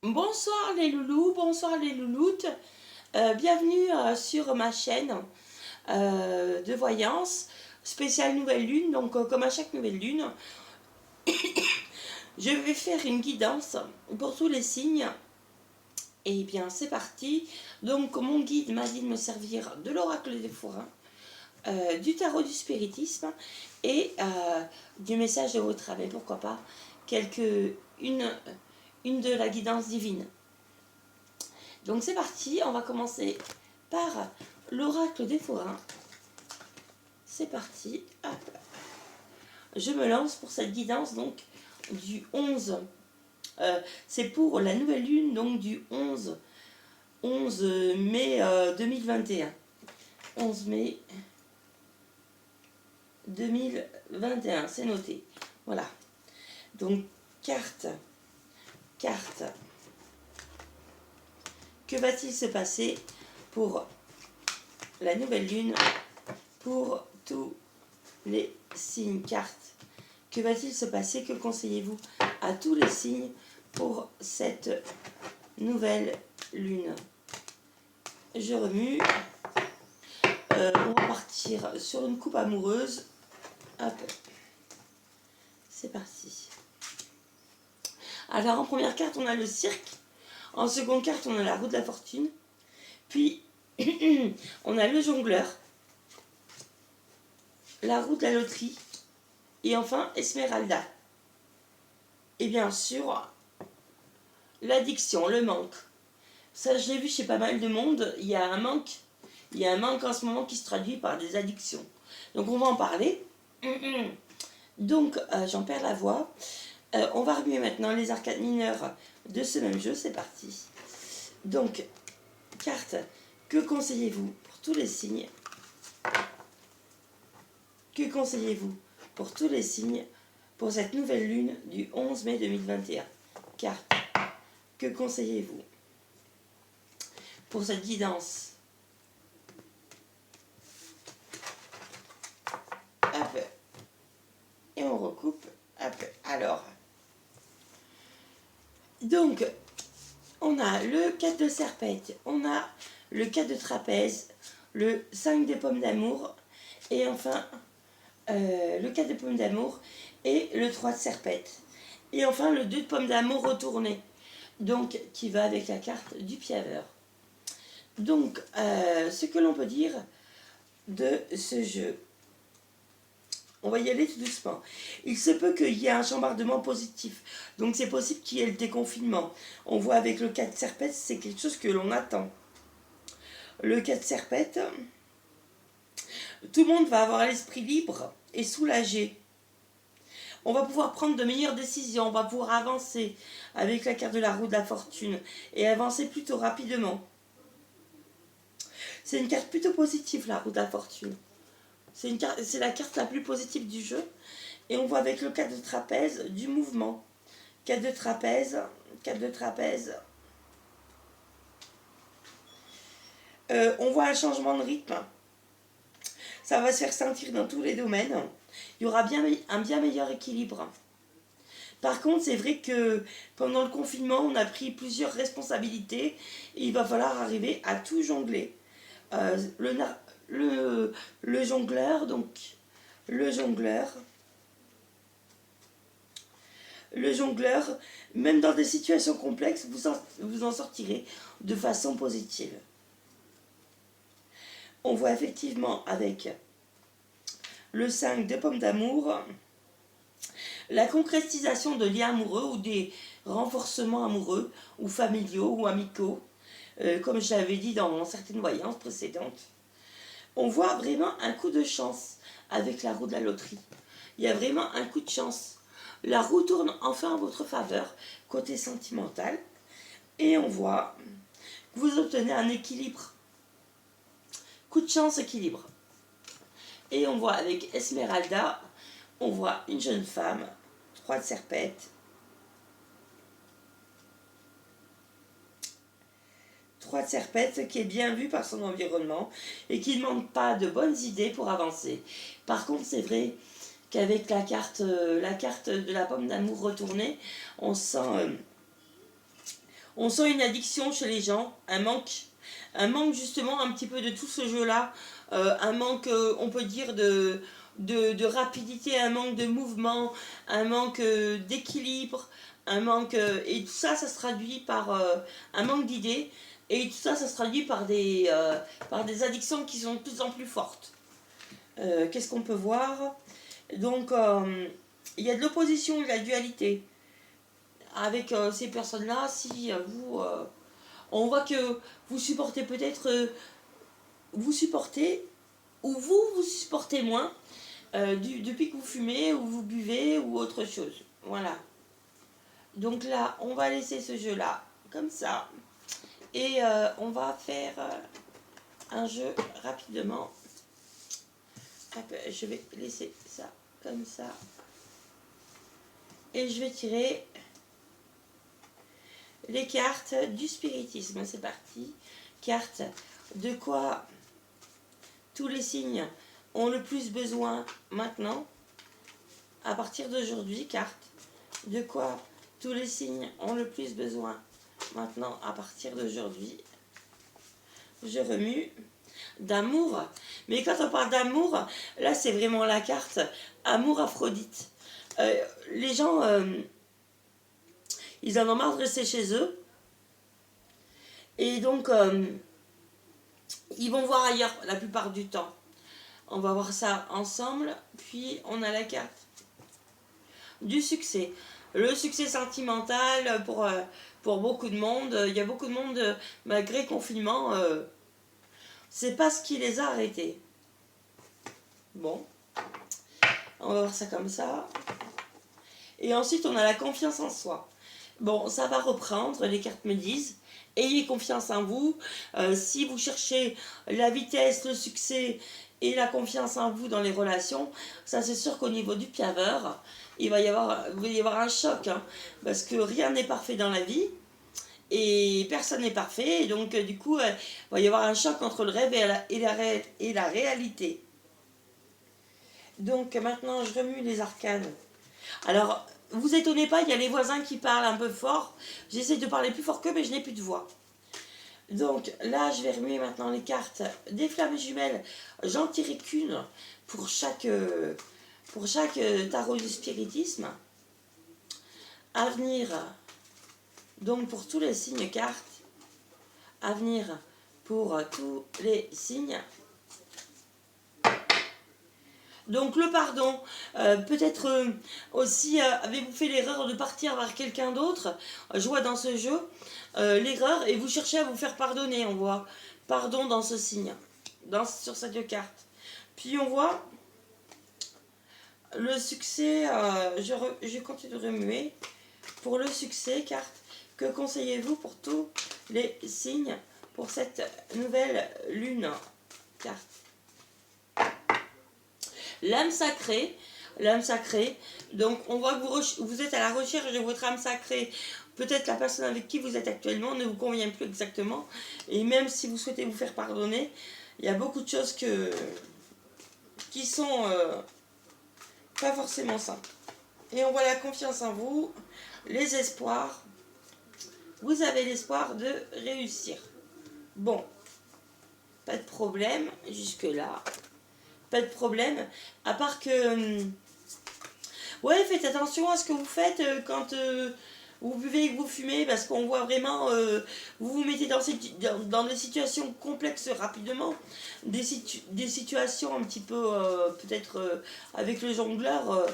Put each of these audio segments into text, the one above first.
Bonsoir les loulous, bonsoir les louloutes, bienvenue sur ma chaîne de voyance spéciale nouvelle lune. Donc comme à chaque nouvelle lune, je vais faire une guidance pour tous les signes. Et bien c'est parti. Donc mon guide m'a dit de me servir de l'oracle des forains, du tarot du spiritisme et du message de votre âme. Et pourquoi pas une de la guidance divine. Donc c'est parti, on va commencer par l'oracle des forains. C'est parti, hop. Je me lance pour cette guidance donc du 11. C'est pour la nouvelle lune donc du 11 mai 2021. 11 mai 2021, c'est noté. Voilà. Donc carte. Que va-t-il se passer pour la nouvelle lune, pour tous les signes? Cartes. Que va-t-il se passer? Que conseillez-vous à tous les signes pour cette nouvelle lune? Je remue. On va partir sur une coupe amoureuse. Hop. C'est parti. Alors en première carte, on a le cirque. En seconde carte, on a la roue de la fortune. Puis, on a le jongleur. La roue de la loterie. Et enfin, Esmeralda. Et bien sûr, l'addiction, le manque. Ça, je l'ai vu chez pas mal de monde. Il y a un manque en ce moment qui se traduit par des addictions. Donc, on va en parler. Donc, j'en perds la voix. On va remuer maintenant les arcades mineurs de ce même jeu. C'est parti. Donc, carte. Que conseillez-vous pour tous les signes? Que conseillez-vous pour tous les signes pour cette nouvelle lune du 11 mai 2021? Carte. Que conseillez-vous pour cette guidance? Hop. Et on recoupe. Hop. Alors. Donc, on a le 4 de serpette, on a le 4 de trapèze, le 5 de pommes d'amour, et enfin le 4 de pommes d'amour et le 3 de serpette. Et enfin le 2 de pommes d'amour retourné, donc qui va avec la carte du piaveur. Donc, ce que l'on peut dire de ce jeu, on va y aller tout doucement. Il se peut qu'il y ait un chambardement positif. Donc c'est possible qu'il y ait le déconfinement. On voit avec le 4 serpette, c'est quelque chose que l'on attend. Le 4 serpette, tout le monde va avoir l'esprit libre et soulagé. On va pouvoir prendre de meilleures décisions. On va pouvoir avancer avec la carte de la roue de la fortune. Et avancer plutôt rapidement. C'est une carte plutôt positive, la roue de la fortune. C'est la carte la plus positive du jeu. Et on voit avec le 4 de trapèze du mouvement. 4 de trapèze, 4 de trapèze. On voit un changement de rythme. Ça va se faire sentir dans tous les domaines. Il y aura un bien meilleur équilibre. Par contre, c'est vrai que pendant le confinement, on a pris plusieurs responsabilités et il va falloir arriver à tout jongler. Le jongleur, donc le jongleur, même dans des situations complexes, vous en sortirez de façon positive. On voit effectivement avec le 5 de pommes d'amour la concrétisation de liens amoureux ou des renforcements amoureux ou familiaux ou amicaux, comme je l'avais dit dans certaines voyances précédentes. On voit vraiment un coup de chance avec la roue de la loterie. Il y a vraiment un coup de chance. La roue tourne enfin en votre faveur, côté sentimental, et on voit que vous obtenez un équilibre. Coup de chance, équilibre. Et on voit avec Esmeralda, on voit une jeune femme, 3 de serpette, 3 de serpette qui est bien vue par son environnement et qui ne manque pas de bonnes idées pour avancer. Par contre, c'est vrai qu'avec la carte de la pomme d'amour retournée, on sent On sent une addiction chez les gens, un manque justement un petit peu de tout ce jeu-là, un manque, on peut dire, de rapidité, un manque de mouvement, un manque d'équilibre, un manque... et tout ça, ça se traduit par un manque d'idées, et tout ça, ça se traduit par des addictions qui sont de plus en plus fortes. Qu'est-ce qu'on peut voir? Donc, il y a de l'opposition, de la dualité. Avec ces personnes-là, si on voit que vous supportez peut-être, vous supportez, ou vous supportez moins, depuis que vous fumez, ou vous buvez, ou autre chose. Voilà. Donc là, on va laisser ce jeu-là, comme ça. Et on va faire un jeu rapidement. Hop, je vais laisser ça comme ça. Et je vais tirer les cartes du spiritisme. C'est parti. Carte de quoi tous les signes ont le plus besoin maintenant. À partir d'aujourd'hui, carte de quoi tous les signes ont le plus besoin maintenant à partir d'aujourd'hui. Je remue. D'amour. Mais quand on parle d'amour, là c'est vraiment la carte amour Aphrodite. Les gens, ils en ont marre de rester chez eux. Et donc, ils vont voir ailleurs la plupart du temps. On va voir ça ensemble. Puis on a la carte du succès. Le succès sentimental pour beaucoup de monde. Il y a beaucoup de monde, malgré le confinement, c'est pas ce qui les a arrêtés. Bon, on va voir ça comme ça. Et ensuite, on a la confiance en soi. Bon, ça va reprendre, les cartes me disent. Ayez confiance en vous. Si vous cherchez la vitesse, le succès et la confiance en vous dans les relations, ça c'est sûr qu'au niveau du piaveur, il va y avoir un choc. Hein, parce que rien n'est parfait dans la vie. Et personne n'est parfait. Et donc, du coup, il va y avoir un choc entre le rêve et la réalité. Donc, maintenant, je remue les arcanes. Alors, vous étonnez pas, il y a les voisins qui parlent un peu fort. J'essaie de parler plus fort qu'eux, mais je n'ai plus de voix. Donc, là, je vais remuer maintenant les cartes des flammes jumelles. J'en tirerai qu'une pour chaque tarot du spiritisme. Avenir, donc pour tous les signes cartes. Avenir pour tous les signes. Donc le pardon, peut-être aussi avez-vous fait l'erreur de partir vers quelqu'un d'autre. Je vois dans ce jeu l'erreur et vous cherchez à vous faire pardonner. On voit pardon dans ce signe, sur ces deux cartes. Puis on voit le succès, je continue de remuer. Pour le succès, carte, que conseillez-vous pour tous les signes pour cette nouvelle lune? Carte. L'âme sacrée, donc on voit que vous êtes à la recherche de votre âme sacrée. Peut-être la personne avec qui vous êtes actuellement ne vous convient plus exactement. Et même si vous souhaitez vous faire pardonner, il y a beaucoup de choses qui sont pas forcément simples. Et on voit la confiance en vous, les espoirs. Vous avez l'espoir de réussir. Bon, pas de problème jusque-là. Pas de problème, à part que ouais, faites attention à ce que vous faites quand vous buvez et que vous fumez, parce qu'on voit vraiment vous vous mettez dans des situations complexes rapidement, des situations un petit peu peut-être avec le jongleur,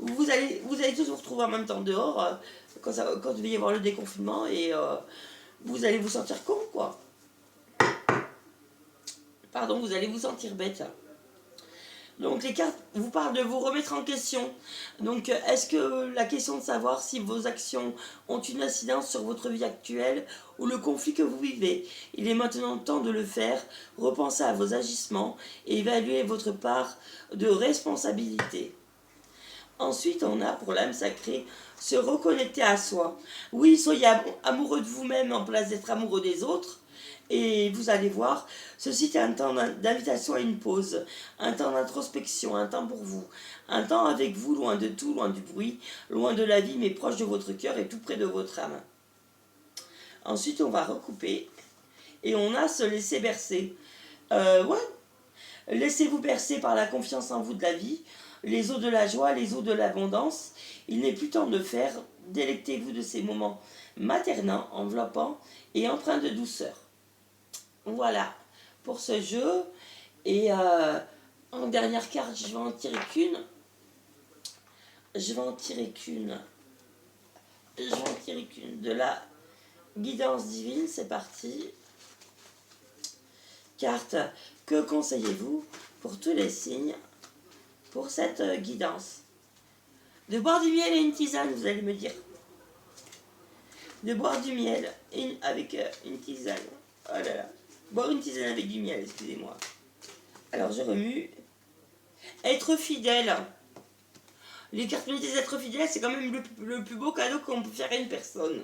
vous allez tous vous retrouver en même temps dehors quand il va y avoir le déconfinement, et vous allez vous sentir con, quoi. Pardon, vous allez vous sentir bête. Donc les cartes vous parlent de vous remettre en question. Donc est-ce que la question de savoir si vos actions ont une incidence sur votre vie actuelle ou le conflit que vous vivez, il est maintenant temps de le faire. Repensez à vos agissements et évaluez votre part de responsabilité. Ensuite, on a pour l'âme sacrée se reconnecter à soi. Oui, soyez amoureux de vous-même en place d'être amoureux des autres. Et vous allez voir, ceci est un temps d'invitation à une pause, un temps d'introspection, un temps pour vous, un temps avec vous, loin de tout, loin du bruit, loin de la vie, mais proche de votre cœur et tout près de votre âme. Ensuite, on va recouper. Et on a se laisser bercer. Ouais. Laissez-vous bercer par la confiance en vous de la vie, les eaux de la joie, les eaux de l'abondance. Il n'est plus temps de faire. Délectez-vous de ces moments maternants, enveloppants et empreints de douceur. Voilà pour ce jeu. Et en dernière carte, je vais en tirer qu'une. Je vais en tirer qu'une. Je vais en tirer qu'une. De la guidance divine, c'est parti. Carte, que conseillez-vous pour tous les signes pour cette guidance? De boire du miel et une tisane, vous allez me dire. De boire du miel avec une tisane. Oh là là. Boire une tisane avec du miel, excusez-moi. Alors je remue. Être fidèle. Les cartes me disent être fidèle, c'est quand même le plus beau cadeau qu'on peut faire à une personne.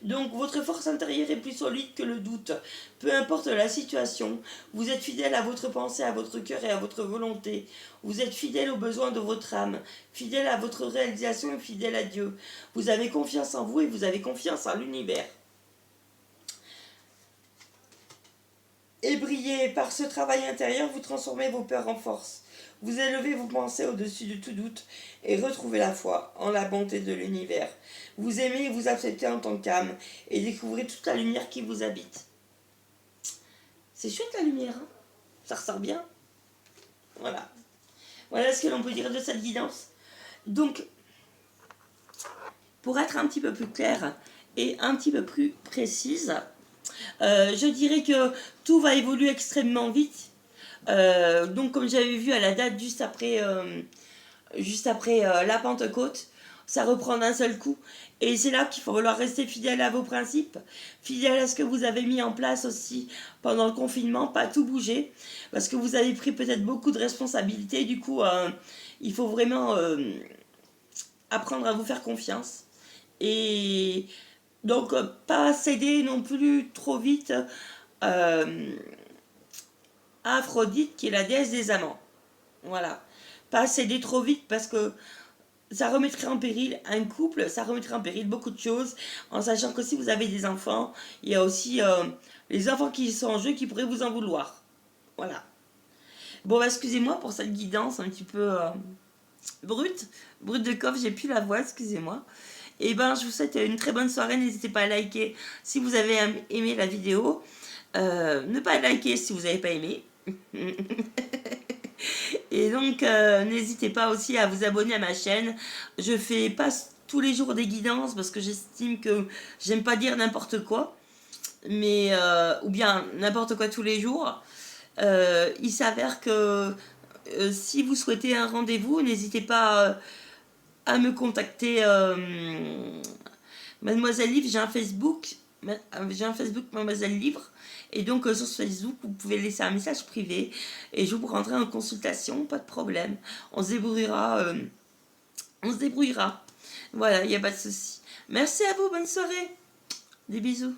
Donc votre force intérieure est plus solide que le doute. Peu importe la situation, vous êtes fidèle à votre pensée, à votre cœur et à votre volonté. Vous êtes fidèle aux besoins de votre âme, fidèle à votre réalisation et fidèle à Dieu. Vous avez confiance en vous et vous avez confiance en l'univers. Et brillez par ce travail intérieur, vous transformez vos peurs en force. Vous élevez vos pensées au-dessus de tout doute et retrouvez la foi en la bonté de l'univers. Vous aimez et vous acceptez en tant qu'âme et découvrez toute la lumière qui vous habite. C'est chouette la lumière, hein? Ça ressort bien. Voilà. Voilà ce que l'on peut dire de cette guidance. Donc, pour être un petit peu plus claire et un petit peu plus précise, je dirais que tout va évoluer extrêmement vite. Donc comme j'avais vu à la date juste après la Pentecôte, ça reprend d'un seul coup. Et c'est là qu'il faut falloir rester fidèle à vos principes, fidèle à ce que vous avez mis en place aussi pendant le confinement, pas tout bouger, parce que vous avez pris peut-être beaucoup de responsabilités. Du coup, il faut vraiment apprendre à vous faire confiance. Et donc, pas céder non plus trop vite à Aphrodite, qui est la déesse des amants. Voilà. Pas céder trop vite parce que ça remettrait en péril un couple, ça remettrait en péril beaucoup de choses, en sachant que si vous avez des enfants, il y a aussi les enfants qui sont en jeu qui pourraient vous en vouloir. Voilà. Bon, excusez-moi pour cette guidance un petit peu brute de coffre, j'ai plus la voix, excusez-moi. Et ben, je vous souhaite une très bonne soirée, n'hésitez pas à liker si vous avez aimé la vidéo, ne pas liker si vous n'avez pas aimé. Et donc, n'hésitez pas aussi à vous abonner à ma chaîne. Je fais pas tous les jours des guidances parce que j'estime que j'aime pas dire n'importe quoi, mais ou bien n'importe quoi tous les jours. Il s'avère que si vous souhaitez un rendez-vous, n'hésitez pas à me contacter. Mademoiselle Livre, j'ai un Facebook. J'ai un Facebook Mademoiselle Livre. Et donc sur ce Facebook, vous pouvez laisser un message privé et je vous prendrai en consultation, pas de problème. On se débrouillera. Voilà, il n'y a pas de souci. Merci à vous, bonne soirée. Des bisous.